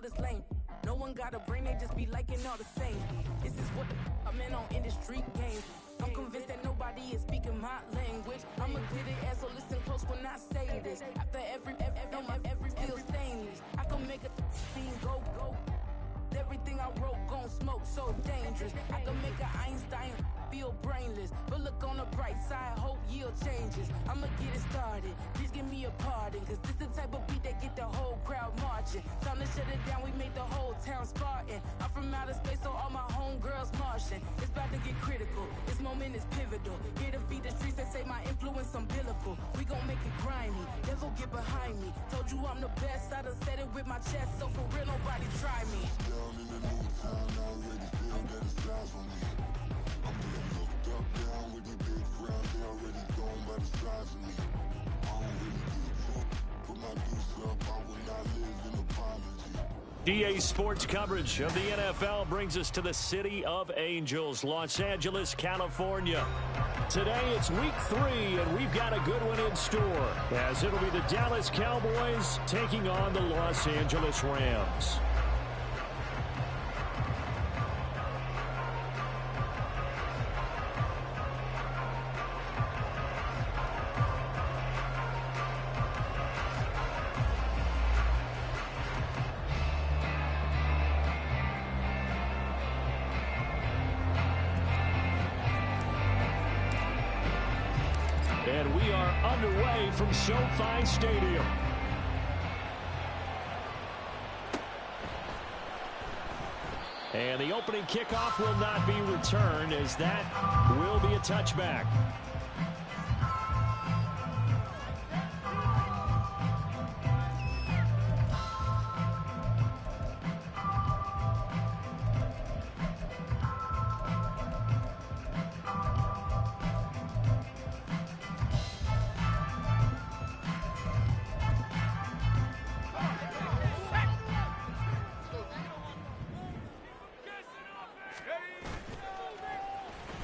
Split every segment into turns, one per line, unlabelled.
all this lame. No one got a brain, they just be liking all the same. This is what the I'm in on industry games. I'm convinced that nobody is speaking my language. I'ma get it as so listen close when I say this. After every feel stainless. I can make a scene go. Everything I wrote gon' smoke, so dangerous. I can make an Einstein feel brainless. But look on the bright side, hope yield changes. I'ma get it started, please give me a pardon. Cause this the type of beat that get the whole crowd marching. Time to shut it down, we made the whole town Spartan. I'm from outer space, so all my homegirls Martian. It's about to get critical, this moment is pivotal. Here to feed the streets and say my influence umbilical. We gon' make it grimy, devil get behind me. Told you I'm the best, I done said it with my chest. So for real, nobody try me.
Down in the new town, I already feel that it's time for me. I'm getting looked up, down with the big crowd. They already gone by the size of me. I don't really give a fuck. Put my deuce up, I will not live in apology.
DA Sports coverage of the NFL brings us to the City of Angels, Los Angeles, California. Today it's week 3, and we've got a good one in store, as it'll be the Dallas Cowboys taking on the Los Angeles Rams. And we are underway from SoFi Stadium. And the opening kickoff will not be returned, as that will be a touchback.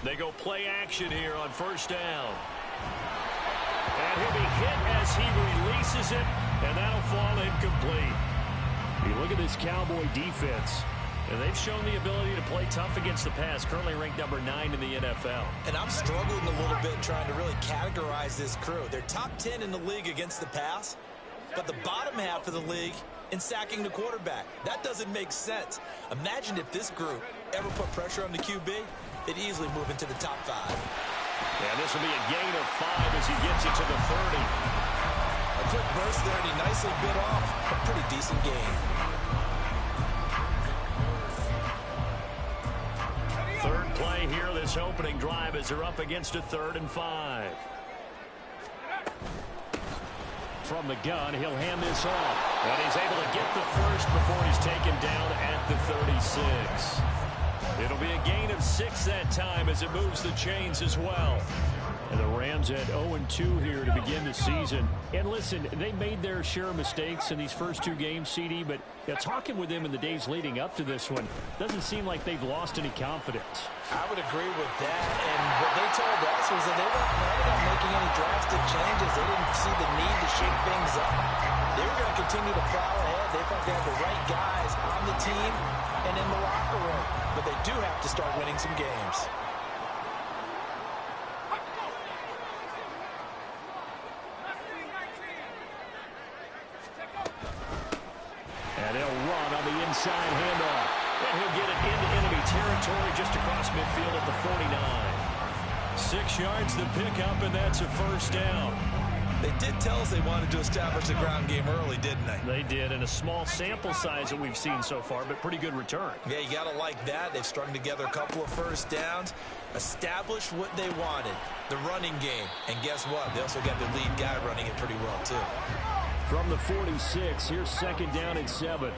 They go play action here on first down. And he'll be hit as he releases it, and that'll fall incomplete. You look at this Cowboy defense, and they've shown the ability to play tough against the pass, currently ranked number 9 in the NFL.
And I'm struggling a little bit trying to really categorize this crew. They're top 10 in the league against the pass, but the bottom half of the league in sacking the quarterback. That doesn't make sense. Imagine if this group ever put pressure on the QB, they'd easily move into the top 5.
And this will be a gain of 5 as he gets it to the 30.
A quick burst there, and he nicely bit off a pretty decent gain.
Third play here, this opening drive, as they're up against a 3rd and 5. From the gun, he'll hand this off. And he's able to get the first before he's taken down at the 36. It'll be a gain of 6 that time as it moves the chains as well. And the Rams at 0-2 here to begin the season. And listen, they made their share of mistakes in these first 2 games, CD, but talking with them in the days leading up to this one, doesn't seem like they've lost any confidence.
I would agree with that, and what they told us was that they weren't planning on making any drastic changes. They didn't see the need to shake things up. They were going to continue to plow ahead. They thought they had the right guys on the team and in the locker room, but they do have to start winning some games.
And they'll run on the inside handoff. And he'll get it into enemy territory just across midfield at the 49. 6 yards the pickup, and that's a first down.
They did tell us they wanted to establish the ground game early, didn't they?
They did, and a small sample size that we've seen so far, but pretty good return.
Yeah, you got to like that. They've strung together a couple of first downs, established what they wanted, the running game. And guess what? They also got the lead guy running it pretty well, too.
From the 46, here's 2nd down and 7.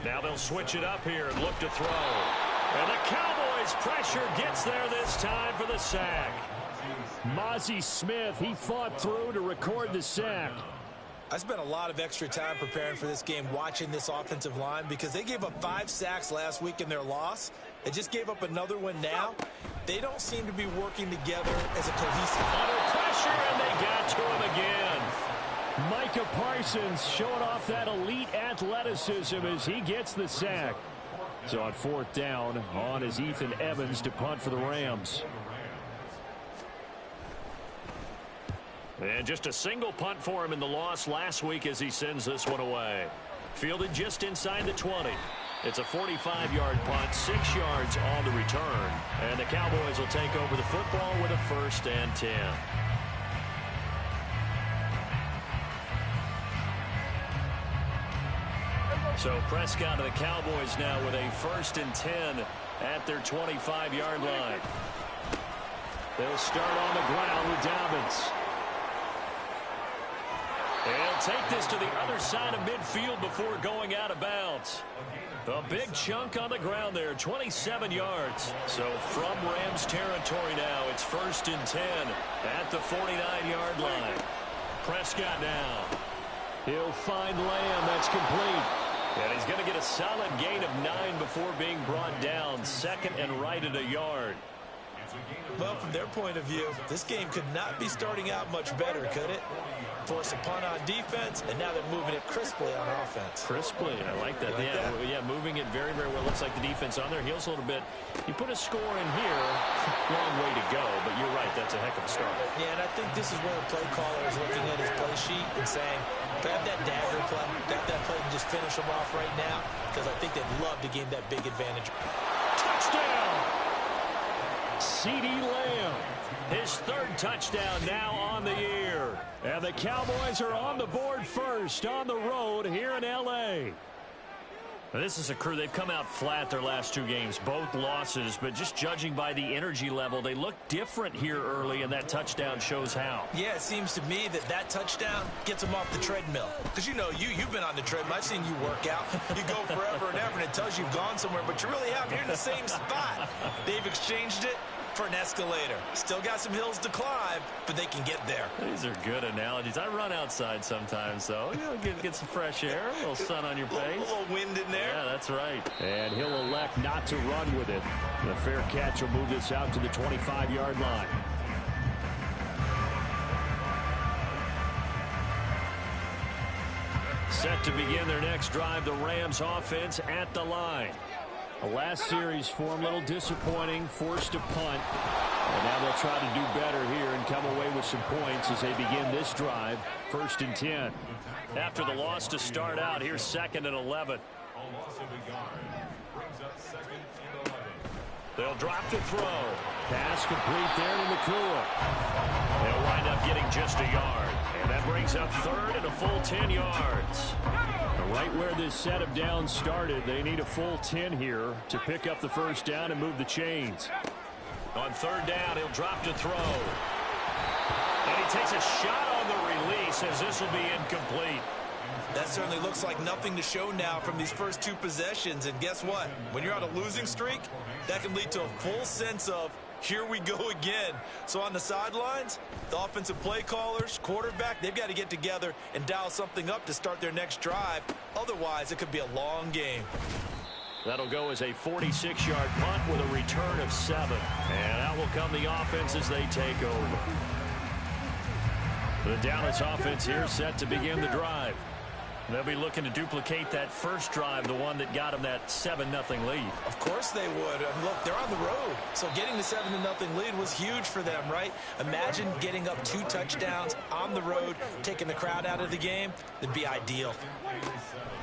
Now they'll switch it up here and look to throw. And the Cowboys' pressure gets there this time for the sack. Mozzie Smith, he fought through to record the sack.
I spent a lot of extra time preparing for this game, watching this offensive line, because they gave up 5 sacks last week in their loss. They just gave up another one now. They don't seem to be working together as a cohesive.
Under pressure, and they got to him again. Micah Parsons showing off that elite athleticism as he gets the sack. So on 4th down, on is Ethan Evans to punt for the Rams. And just a single punt for him in the loss last week as he sends this one away. Fielded just inside the 20. It's a 45-yard punt, 6 yards on the return. And the Cowboys will take over the football with a 1st and 10. So Prescott of the Cowboys now with a 1st and 10 at their 25-yard line. They'll start on the ground with Dobbins. They'll take this to the other side of midfield before going out of bounds. A big chunk on the ground there, 27 yards. So from Rams territory now, it's 1st and 10 at the 49-yard line. Prescott now. He'll find Lamb. That's complete. And he's going to get a solid gain of 9 before being brought down. 2nd and right at a yard.
Well, from their point of view, this game could not be starting out much better, could it? Force a punt on defense, and now they're moving it crisply on offense.
Crisply, I like that. Yeah, moving it very, very well. Looks like the defense on their heels a little bit. You put a score in here, long way to go, but you're right, that's a heck of a start.
Yeah, and I think this is where the play caller is looking at his play sheet and saying, grab that dagger play, grab that play and just finish them off right now, because I think they'd love to gain that big advantage.
Touchdown! CeeDee Lamb, his 3rd touchdown now on the year. And the Cowboys are on the board first on the road here in L.A. This is a crew, they've come out flat their last 2 games, both losses, but just judging by the energy level, they look different here early, and that touchdown shows how.
Yeah, it seems to me that touchdown gets them off the treadmill. Because you know, you've been on the treadmill. I've seen you work out. You go forever and ever, and it tells you've gone somewhere, but you really haven't. You're in the same spot. They've exchanged it for an escalator. Still got some hills to climb, but they can get there.
These are good analogies. I run outside sometimes, though. You know, get some fresh air, a little sun on your face.
A little wind in there.
Yeah, that's right. And he'll elect not to run with it. The fair catch will move this out to the 25-yard line. Set to begin their next drive, the Rams offense at the line. The last series for them, a little disappointing, forced a punt. And now they'll try to do better here and come away with some points as they begin this drive, 1st and 10. After the loss to start out, here's 2nd and 11. They'll drop to throw. Pass complete there to Nakua. They'll wind up getting just a yard. And that brings up 3rd and a full 10 yards. Right where this set of downs started, they need a full 10 here to pick up the 1st down and move the chains. On 3rd down, he'll drop to throw. And he takes a shot on the release as this will be incomplete.
That certainly looks like nothing to show now from these first 2 possessions. And guess what? When you're on a losing streak, that can lead to a full sense of, here we go again. So on the sidelines, the offensive play callers, quarterback, they've got to get together and dial something up to start their next drive. Otherwise, it could be a long game.
That'll go as a 46-yard punt with a return of 7. And out will come the offense as they take over. The Dallas offense here set to begin the drive. They'll be looking to duplicate that first drive, the one that got them that 7-0 lead.
Of course they would. Look, they're on the road. So getting the 7-0 lead was huge for them, right? Imagine getting up 2 touchdowns on the road, taking the crowd out of the game. That'd be ideal.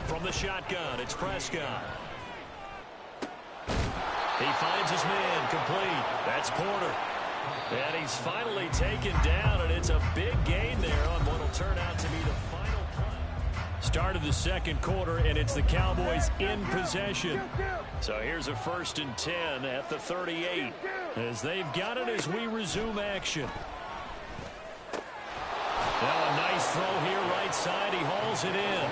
From the shotgun, it's Prescott. He finds his man, complete. That's Porter. And he's finally taken down, and it's a big gain there on what will turn out to be the final play. Start of the 2nd quarter, and it's the Cowboys in possession. So here's a 1st and 10 at the 38 as they've got it as we resume action. Now a nice throw here right side. He hauls it in.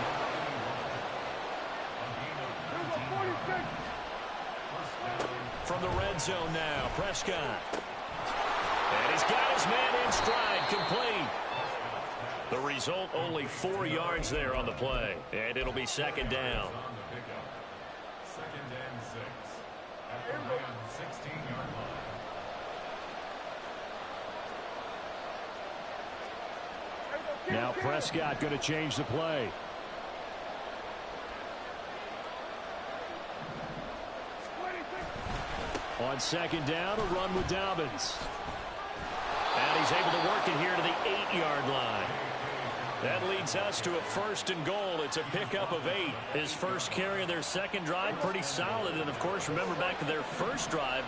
From the red zone now, Prescott. And he's got his man in stride, complete. The result, only 4 yards there on the play. And it'll be 2nd down.
2nd and 6. At the Rams 16-yard line.
Now Prescott going to change the play. On second down, a run with Dobbins. And he's able to work it here to the 8-yard line. That leads us to a 1st and goal. It's a pickup of 8. His first carry of their second drive, pretty solid. And, of course, remember back to their first drive,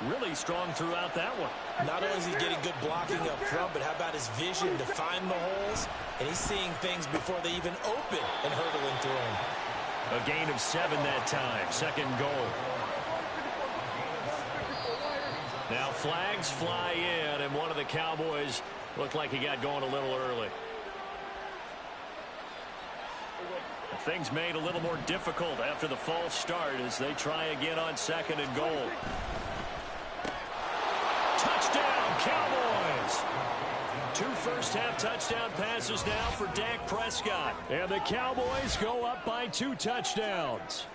really strong throughout that one.
Not only is he getting good blocking up front, but how about his vision to find the holes? And he's seeing things before they even open and hurdling through them.
A gain of 7 that time. 2nd goal. Now flags fly in, and one of the Cowboys looked like he got going a little early. Things made a little more difficult after the false start as they try again on 2nd and goal. Touchdown, Cowboys! 2 first-half touchdown passes now for Dak Prescott. And the Cowboys go up by 2 touchdowns.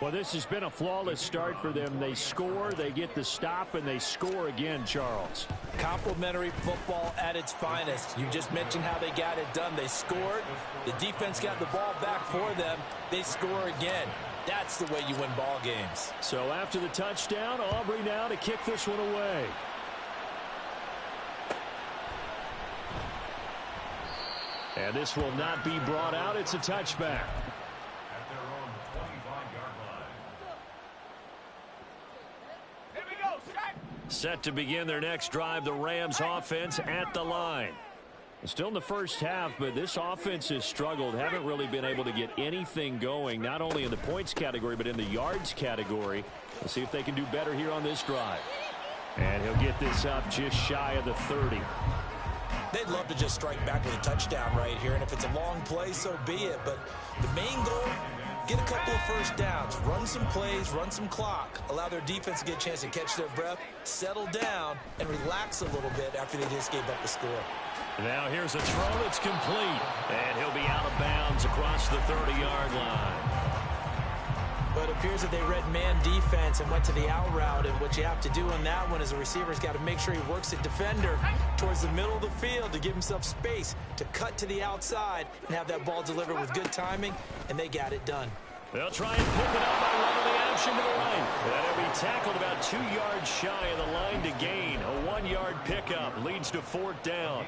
Well, this has been a flawless start for them. They score, they get the stop, and they score again, Charles.
Complimentary football at its finest. You just mentioned how they got it done. They scored. The defense got the ball back for them. They score again. That's the way you win ball games.
So after the touchdown, Aubrey now to kick this one away. And this will not be brought out. It's a touchback. Set to begin their next drive, the Rams offense at the line. Still in the first half, but this offense has struggled. Haven't really been able to get anything going, not only in the points category, but in the yards category. Let's see if they can do better here on this drive. And he'll get this up just shy of the 30.
They'd love to just strike back with a touchdown right here, and if it's a long play, so be it. But the main goal, get a couple of first downs, run some plays, run some clock, allow their defense to get a chance to catch their breath, settle down, and relax a little bit after they just gave up the score.
Now here's a throw that's complete, and he'll be out of bounds across the 30-yard line.
But it appears that they read man defense and went to the out route, and what you have to do in that one is a receiver's got to make sure he works the defender towards the middle of the field to give himself space to cut to the outside and have that ball delivered with good timing, and they got it done.
They'll try and pick it up by running the action to the right. That'll be tackled about 2 yards shy of the line to gain. A 1-yard pickup leads to 4th down.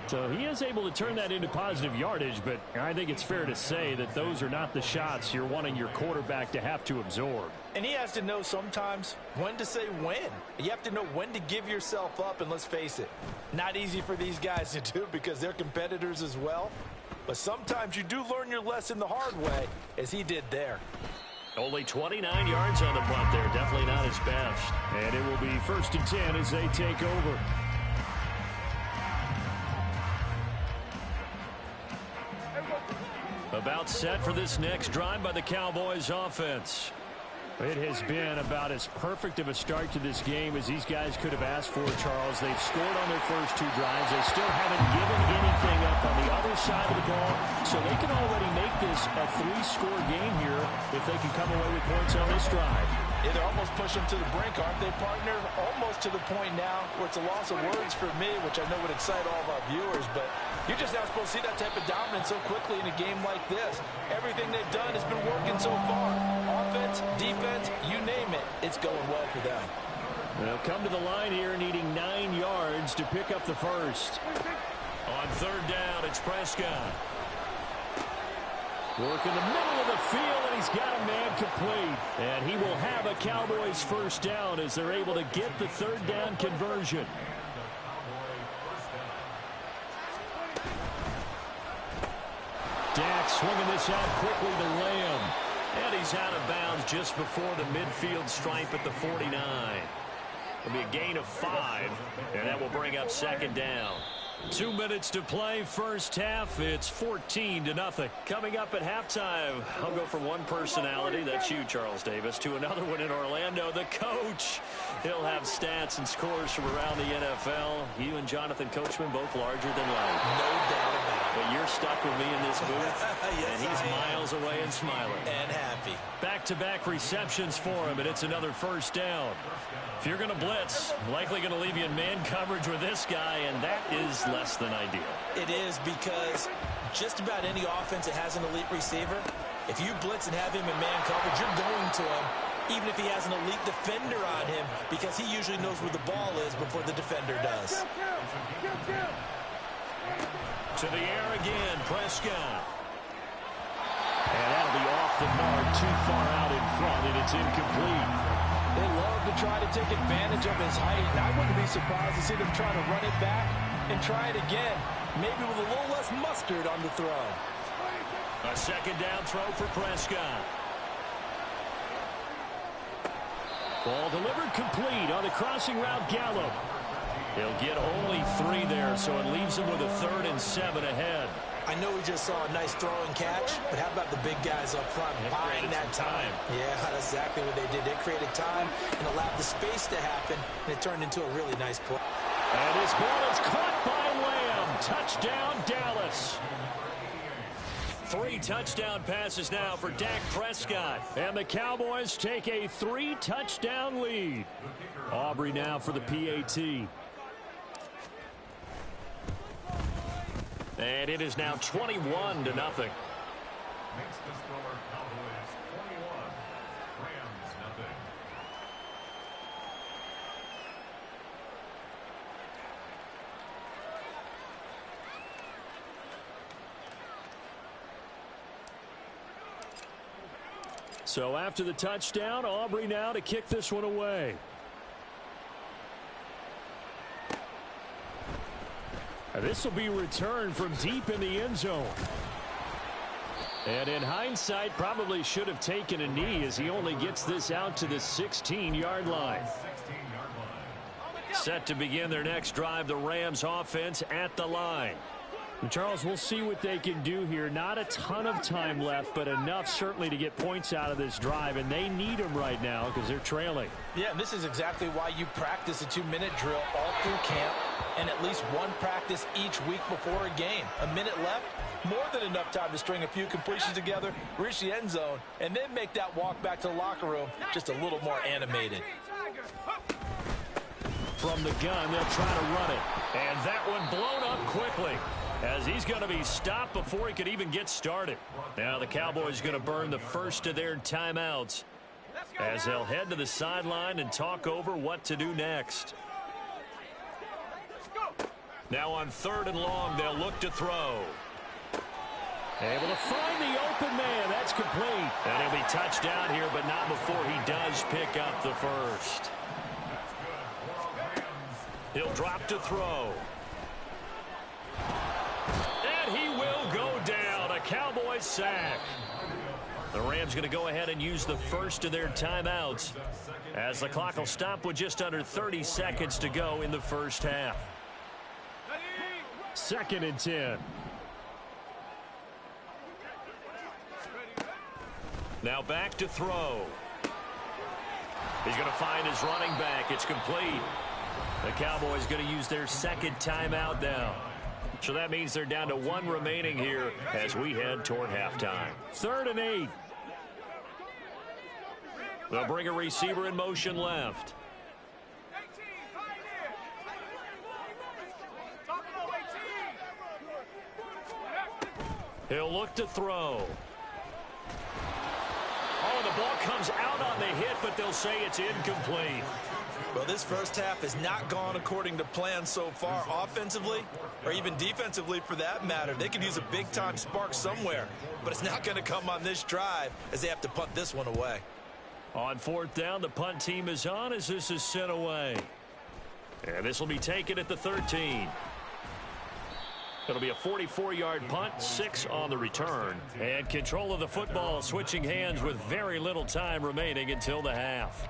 So he is able to turn that into positive yardage, but I think it's fair to say that those are not the shots you're wanting your quarterback to have to absorb.
And he has to know sometimes when to say when. You have to know when to give yourself up, and let's face it, not easy for these guys to do because they're competitors as well. But sometimes you do learn your lesson the hard way, as he did there.
Only 29 yards on the punt there. Definitely not his best. And it will be 1st and 10 as they take over. About set for this next drive by the Cowboys offense. It has been about as perfect of a start to this game as these guys could have asked for, Charles. They've scored on their first 2 drives. They still haven't given anything up on the other side of the ball, so they can already make this a 3-score game here if they can come away with points on this drive.
Yeah, they're almost pushing them to the brink, aren't they, partner? Almost to the point now where it's a loss of words for me, which I know would excite all of our viewers, but you're just not supposed to see that type of dominance so quickly in a game like this. Everything they've done has been working so far. Offense, defense, you name it, it's going well for them.
They'll come to the line here needing 9 yards to pick up the first. On 3rd down, it's Prescott. Work in the middle of the field, and he's got a man complete. And he will have a Cowboys first down as they're able to get the 3rd down conversion. Dak swinging this out quickly to Lamb. And he's out of bounds just before the midfield stripe at the 49. It'll be a gain of 5, and that will bring up 2nd down. 2 minutes to play, first half. It's 14-0. Coming up at halftime, I'll go from one personality, that's you, Charles Davis, to another one in Orlando, the coach. He'll have stats and scores from around the NFL. You and Jonathan Coachman both larger than life.
No doubt about it.
But you're you're stuck with me in this booth.
Yes,
and he's miles away and smiling.
And happy.
Back-to-back receptions for him, and it's another first down. If you're going to blitz, likely going to leave you in man coverage with this guy, and that is less than ideal.
It is, because just about any offense that has an elite receiver, if you blitz and have him in man coverage, you're going to him, even if he has an elite defender on him, because he usually knows where the ball is before the defender does.
To the air again, Prescott. And that'll be off the mark, too far out in front, and it's incomplete.
They love to try to take advantage of his height, and I wouldn't be surprised to see them try to run it back and try it again, maybe with a little less mustard on the throw.
A second down throw for Prescott. Ball delivered complete on the crossing route, Gallup. He'll get only 3 there, so it leaves him with a 3rd and 7 ahead.
I know we just saw a nice throw and catch, but how about the big guys up front buying that time? Yeah, that's exactly what they did. They created time and allowed the space to happen, and it turned into a really nice play.
And this ball is caught by Lamb. Touchdown, Dallas. 3 touchdown passes now for Dak Prescott. And the Cowboys take a 3-touchdown lead. Aubrey now for the PAT. And it is now 21-0.
Makes the score Cowboys 21, Rams nothing.
So after the touchdown, Aubrey now to kick this one away. This will be returned from deep in the end zone. And in hindsight, probably should have taken a knee as he only gets this out to the 16-yard line. Set to begin their next drive, the Rams offense at the line. And Charles, we'll see what they can do here. Not a ton of time left, but enough certainly to get points out of this drive, and they need them right now because they're trailing.
Yeah, and this is exactly why you practice a 2-minute drill all through camp and at least one practice each week before a game. A minute left, more than enough time to string a few completions together, reach the end zone, and then make that walk back to the locker room just a little more animated.
From the gun, they'll try to run it. And that one blown up quickly, as he's going to be stopped before he could even get started. Now the Cowboys going to burn the first of their timeouts as they'll head to the sideline and talk over what to do next. Now on 3rd and long, they'll look to throw. Able to find the open man. That's complete. And he'll be touched down here, but not before he does pick up the first. He'll drop to throw. And he will go down. A Cowboys sack. The Rams going to go ahead and use the first of their timeouts as the clock will stop with just under 30 seconds to go in the first half. 2nd and 10. Now back to throw. He's going to find his running back. It's complete. The Cowboys going to use their 2nd timeout now. So that means they're down to 1 remaining here as we head toward halftime. 3rd and 8. They'll bring a receiver in motion left. He'll look to throw. Oh, and the ball comes out on the hit, but they'll say it's incomplete.
Well, this first half has not gone according to plan so far offensively or even defensively for that matter. They could use a big-time spark somewhere, but it's not going to come on this drive as they have to punt this one away.
On 4th down, the punt team is on as this is sent away. And this will be taken at the 13. It'll be a 44-yard punt, 6 on the return. And control of the football switching hands with very little time remaining until the half.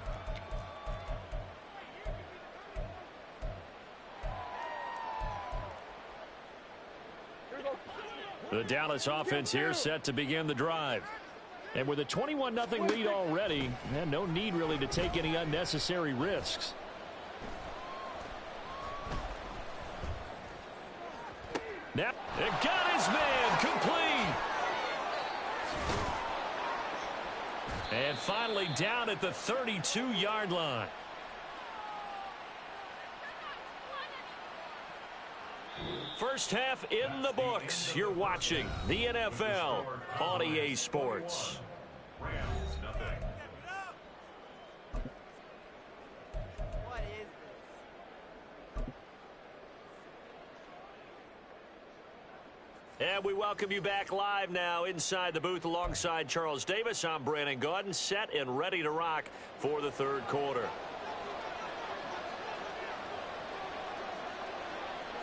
The Dallas offense here set to begin the drive. And with a 21-0 lead already, and no need really to take any unnecessary risks. Now, it got his man complete. And finally down at the 32-yard line. First half in the books. You're watching the NFL on EA Sports.
Rams, nothing.
What is this?
And we welcome you back live now inside the booth alongside Charles Davis. I'm Brandon Gaudin, set and ready to rock for the third quarter.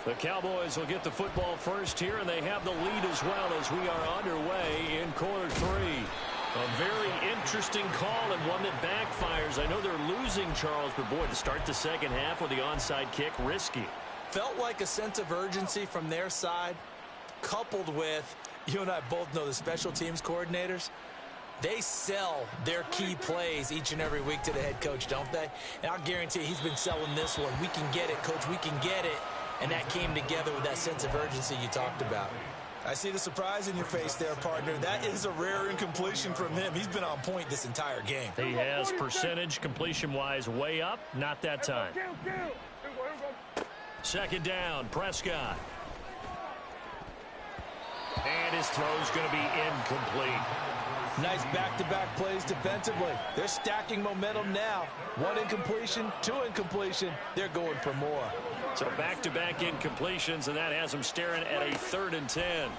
The Cowboys will get the football first here, and they have the lead as well as we are underway in quarter three. A very interesting call and one that backfires. I know they're losing, Charles, but boy, to start the second half with the onside kick, risky.
Felt like a sense of urgency from their side, coupled with, you and I both know the special teams coordinators, they sell their key plays each and every week to the head coach, don't they? And I'll guarantee he's been selling this one. We can get it, coach, we can get it. And that came together with that sense of urgency you talked about. I see the surprise in your face there, partner. That is a rare incompletion from him. He's been on point this entire game.
He has percentage completion-wise way up. Not that time. Second down, Prescott. And his throw's going to be incomplete.
Nice back-to-back plays defensively. They're stacking momentum now. One incompletion, two incompletion. They're going for more.
So back-to-back incompletions, and that has them staring at a 3rd and 10.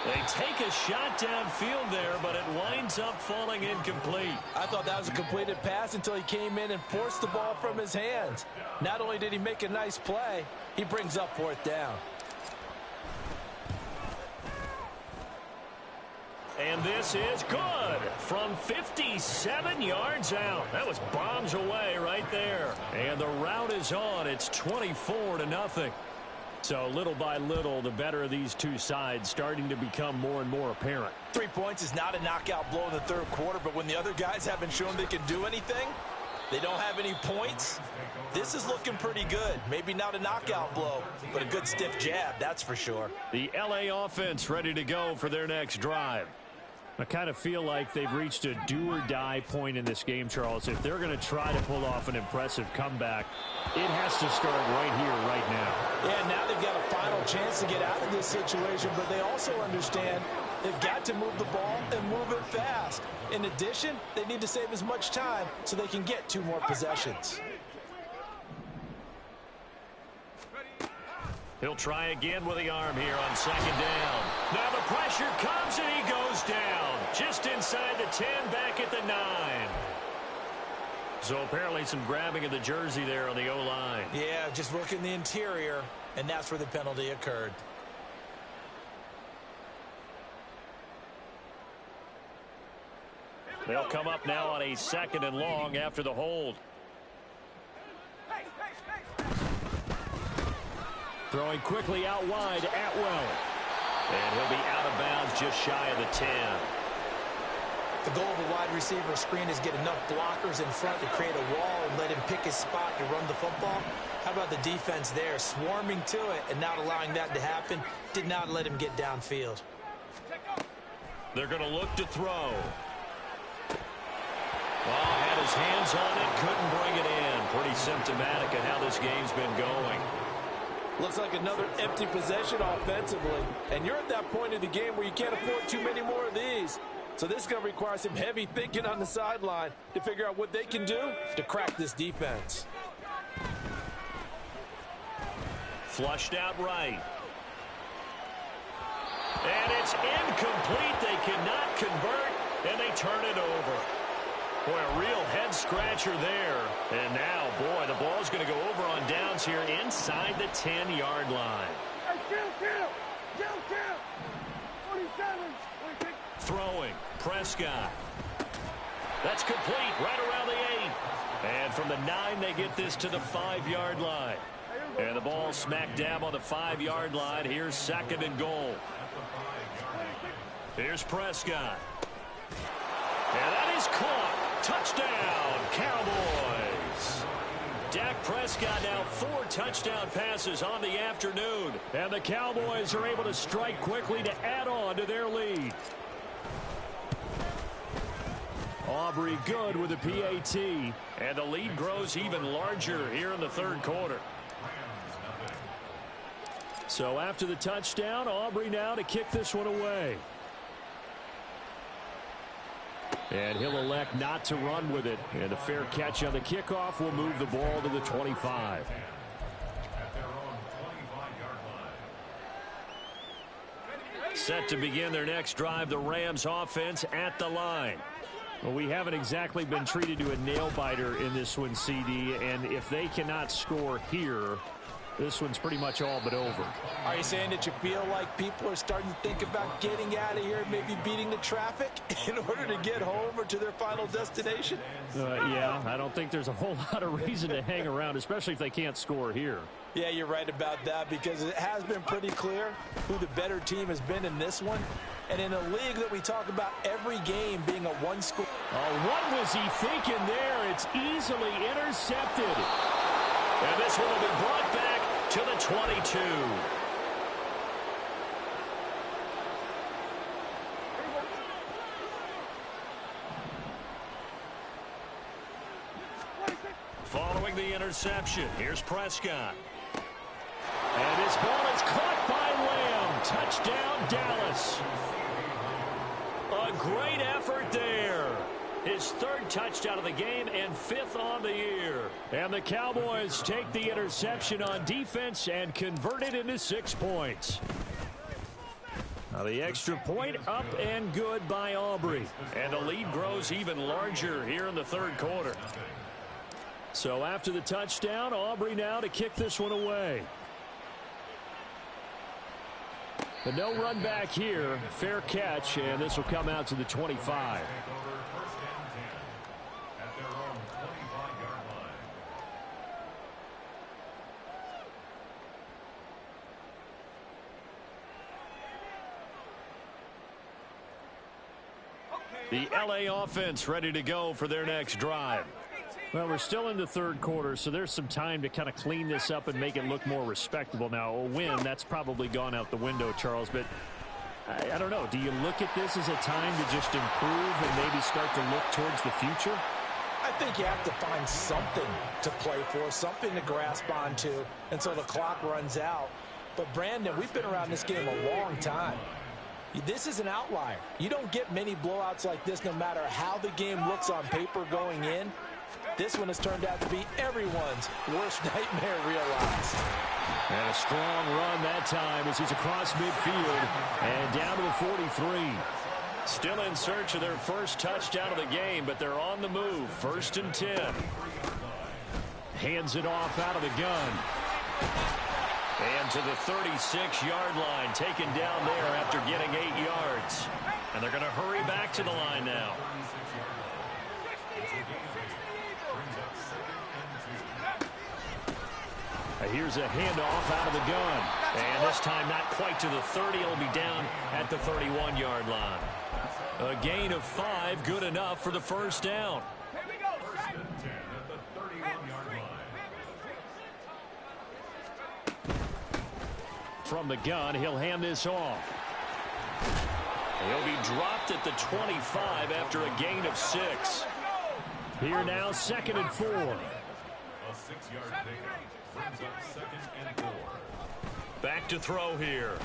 They take a shot downfield there, but it winds up falling incomplete.
I thought that was a completed pass until he came in and forced the ball from his hands. Not only did he make a nice play, he brings up 4th down.
And this is good from 57 yards out. That was bombs away right there. And the route is on. It's 24-0. So little by little, the better of these two sides starting to become more and more apparent.
3 points is not a knockout blow in the third quarter, but when the other guys haven't shown they can do anything, they don't have any points, this is looking pretty good. Maybe not a knockout blow, but a good stiff jab, that's for sure.
The LA offense ready to go for their next drive. I kind of feel like they've reached a do-or-die point in this game, Charles. If they're going to try to pull off an impressive comeback, it has to start right here, right now.
Yeah, now they've got a final chance to get out of this situation, but they also understand they've got to move the ball and move it fast. In addition, they need to save as much time so they can get 2 more possessions.
He'll try again with the arm here on second down. Now the pressure comes and he goes down. Just inside the 10, back at the 9. So apparently some grabbing of the jersey there on the O-line.
Yeah, just working the interior, and that's where the penalty occurred.
They'll come up now on a 2nd and long after the hold. Throwing quickly out wide, Atwell. And he'll be out of bounds just shy of the 10.
The goal of a wide receiver screen is get enough blockers in front to create a wall and let him pick his spot to run the football. How about the defense there, swarming to it and not allowing that to happen? Did not let him get downfield.
They're going to look to throw. Well, had his hands on it, couldn't bring it in. Pretty symptomatic of how this game's been going.
Looks like another empty possession offensively. And you're at that point in the game where you can't afford too many more of these. So this is going to require some heavy thinking on the sideline to figure out what they can do to crack this defense.
Flushed out right. And it's incomplete. They cannot convert, and they turn it over. Boy, a real head-scratcher there. And now, boy, the ball's going to go over on downs here inside the 10-yard line. Throwing, Prescott. That's complete right around the 8. And from the 9, they get this to the 5-yard line. And the ball smack dab on the 5-yard line. Here's 2nd and goal. Here's Prescott. And that is caught. Touchdown, Cowboys. Dak Prescott now 4 touchdown passes on the afternoon. And the Cowboys are able to strike quickly to add on to their lead. Aubrey good with a PAT. And the lead grows even larger here in the third quarter. So after the touchdown, Aubrey now to kick this one away. And he'll elect not to run with it. And a fair catch on the kickoff will move the ball to the 25. Set to begin their next drive, the Rams offense at the line. Well, we haven't exactly been treated to a nail-biter in this one, CD. And if they cannot score here, this one's pretty much all but over.
Are you saying that you feel like people are starting to think about getting out of here, maybe beating the traffic in order to get home or to their final destination?
Yeah, I don't think there's a whole lot of reason to hang around, especially if they can't score here.
Yeah, you're right about that, because it has been pretty clear who the better team has been in this one. And in a league that we talk about every game being a one-score.
Oh, what was he thinking there? It's easily intercepted. And this one will be brought back to the 22. Following the interception, here's Prescott. And this ball is caught by Lamb. Touchdown, Dallas. A great effort there. His 3rd touchdown of the game and 5th on the year. And the Cowboys take the interception on defense and convert it into 6 points. Now the extra point up and good by Aubrey. And the lead grows even larger here in the third quarter. So after the touchdown, Aubrey now to kick this one away. But no run back here. Fair catch, and this will come out to the 25. The LA offense ready to go for their next drive. Well, we're still in the third quarter, so there's some time to kind of clean this up and make it look more respectable. Now, a win, that's probably gone out the window, Charles, but I don't know. Do you look at this as a time to just improve and maybe start to look towards the future?
I think you have to find something to play for, something to grasp onto until the clock runs out. But, Brandon, we've been around this game a long time. This is an outlier. You don't get many blowouts like this no matter how the game looks on paper going in. This one has turned out to be everyone's worst nightmare realized.
And a strong run that time as he's across midfield and down to the 43. Still in search of their first touchdown of the game, but they're on the move. 1st and 10. Hands it off out of the gun. And to the 36-yard line, taken down there after getting 8 yards. And they're going to hurry back to the line now. Here's a handoff out of the gun. And this time not quite to the 30. It'll be down at the 31-yard line. A gain of 5, good enough for the first down. From the gun, he'll hand this off. He'll be dropped at the 25 after a gain of 6. Here now, 2nd and 4.
A 6-yard pickup brings up 2nd and 4.
Back to throw here.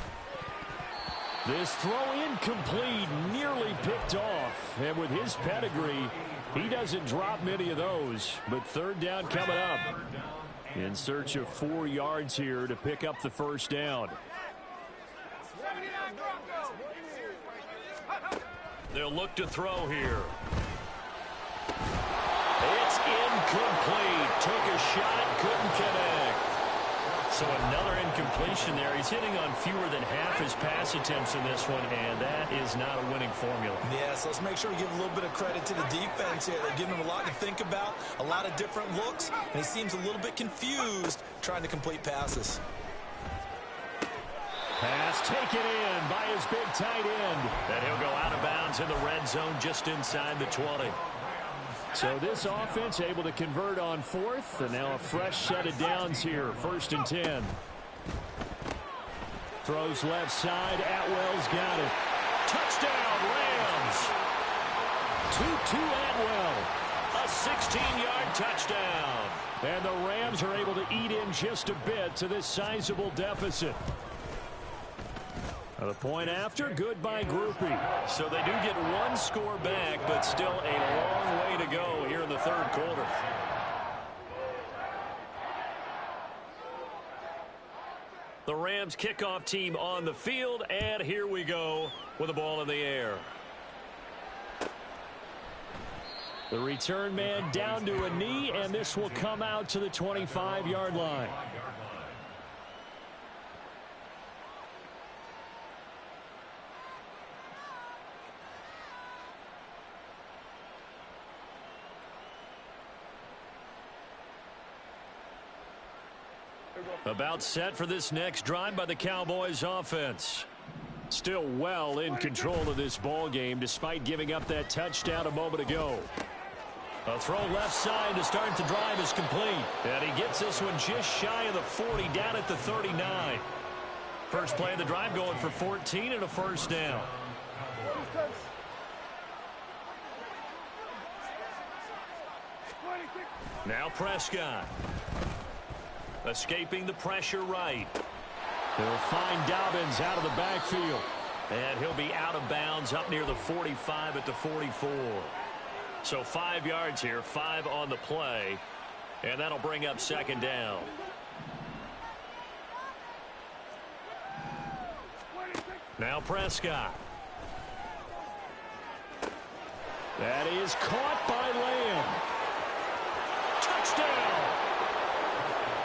This throw incomplete, nearly picked off. And with his pedigree, he doesn't drop many of those. But 3rd down coming up. In search of 4 yards here to pick up the first down. They'll look to throw here. It's incomplete. Took a shot, couldn't connect. So another incompletion there. He's hitting on fewer than half his pass attempts in this one, and that is not a winning formula.
Yes, let's make sure we give a little bit of credit to the defense here. They're giving him a lot to think about, a lot of different looks, and he seems a little bit confused trying to complete passes.
Pass taken in by his big tight end. And he'll go out of bounds in the red zone just inside the 20. So this offense able to convert on fourth, and now a fresh set of downs here, 1st and 10. Throws left side. Atwell's got it. Touchdown, Rams. 2-2 Atwell. A 16-yard touchdown. And the Rams are able to eat in just a bit to this sizable deficit. The point after, good by Groupie. So they do get one score back, but still a long way to go here in the 3rd quarter. The Rams kickoff team on the field, and here we go with the ball in the air. The return man down to a knee, and this will come out to the 25-yard line. About set for this next drive by the Cowboys offense. Still well in control of this ball game despite giving up that touchdown a moment ago. A throw left side to start the drive is complete. And he gets this one just shy of the 40, down at the 39. First play of the drive going for 14 and a first down. Now Prescott. Escaping the pressure right. He'll find Dobbins out of the backfield. And he'll be out of bounds up near the 45 at the 44. So 5 yards here, 5 on the play. And that'll bring up 2nd down. Now Prescott. That is caught by Lamb. Touchdown!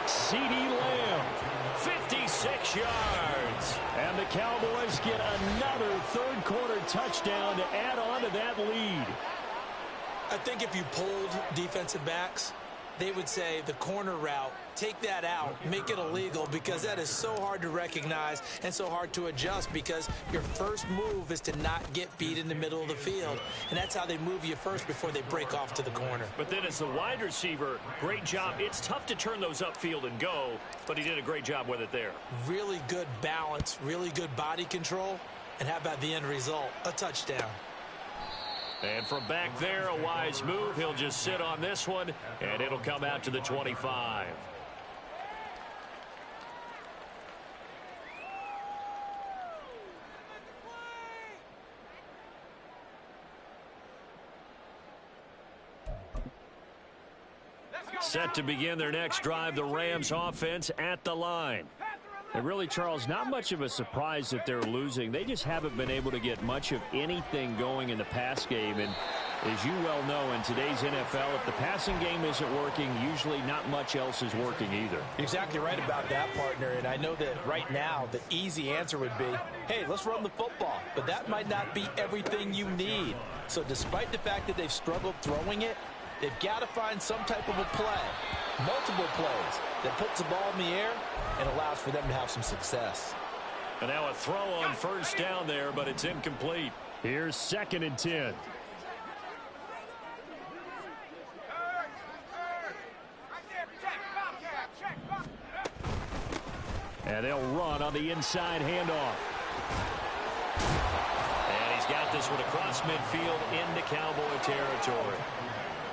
CeeDee Lamb, 56 yards. And the Cowboys get another 3rd quarter touchdown to add on to that lead.
I think if you polled defensive backs, they would say the corner route, take that out, make it illegal, because that is so hard to recognize and so hard to adjust, because your first move is to not get beat in the middle of the field. And that's how they move you first before they break off to the corner.
But then as the wide receiver, great job. It's tough to turn those upfield and go, but he did a great job with it there.
Really good balance, really good body control. And how about the end result? A touchdown.
And from back there, a wise move. He'll just sit on this one, and it'll come out to the 25. Set to begin their next drive, the Rams offense at the line. And really, Charles, not much of a surprise that they're losing. They just haven't been able to get much of anything going in the pass game. And as you well know, in today's NFL, if the passing game isn't working, usually not much else is working either.
Exactly right about that, partner. And I know that right now the easy answer would be, hey, let's run the football. But that might not be everything you need. So despite the fact that they've struggled throwing it, they've got to find some type of a play, multiple plays, that puts the ball in the air and allows for them to have some success.
And now a throw on first down there, but it's incomplete. Here's 2nd and 10. And they'll run on the inside handoff. And he's got this one across midfield into Cowboy territory.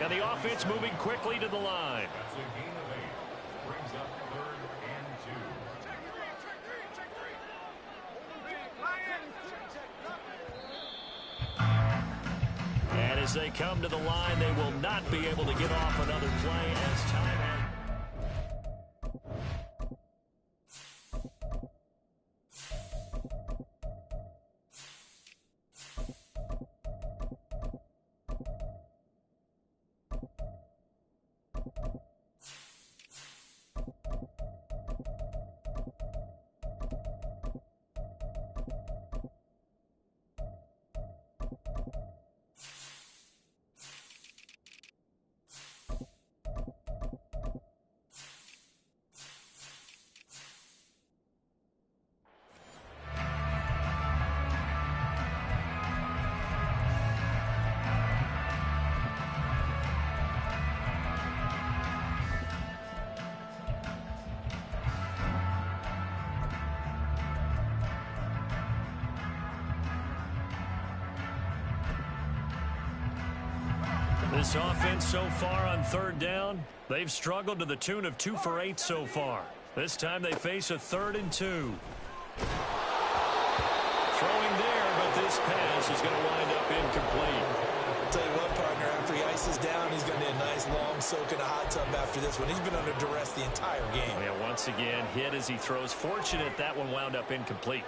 And the offense moving quickly to the line.
That's a gain of 8. Brings up 3rd and 2.
And as they come to the line, they will not be able to get off another play as time has. This offense so far on third down, they've struggled to the tune of 2 for 8 so far. This time they face a 3rd and 2. Throwing there, but this pass is going to wind up incomplete.
I'll tell you what, partner, after he ices down, he's going to need a nice long soak in a hot tub after this one. He's been under duress the entire game.
Yeah, once again, hit as he throws. Fortunate that one wound up incomplete.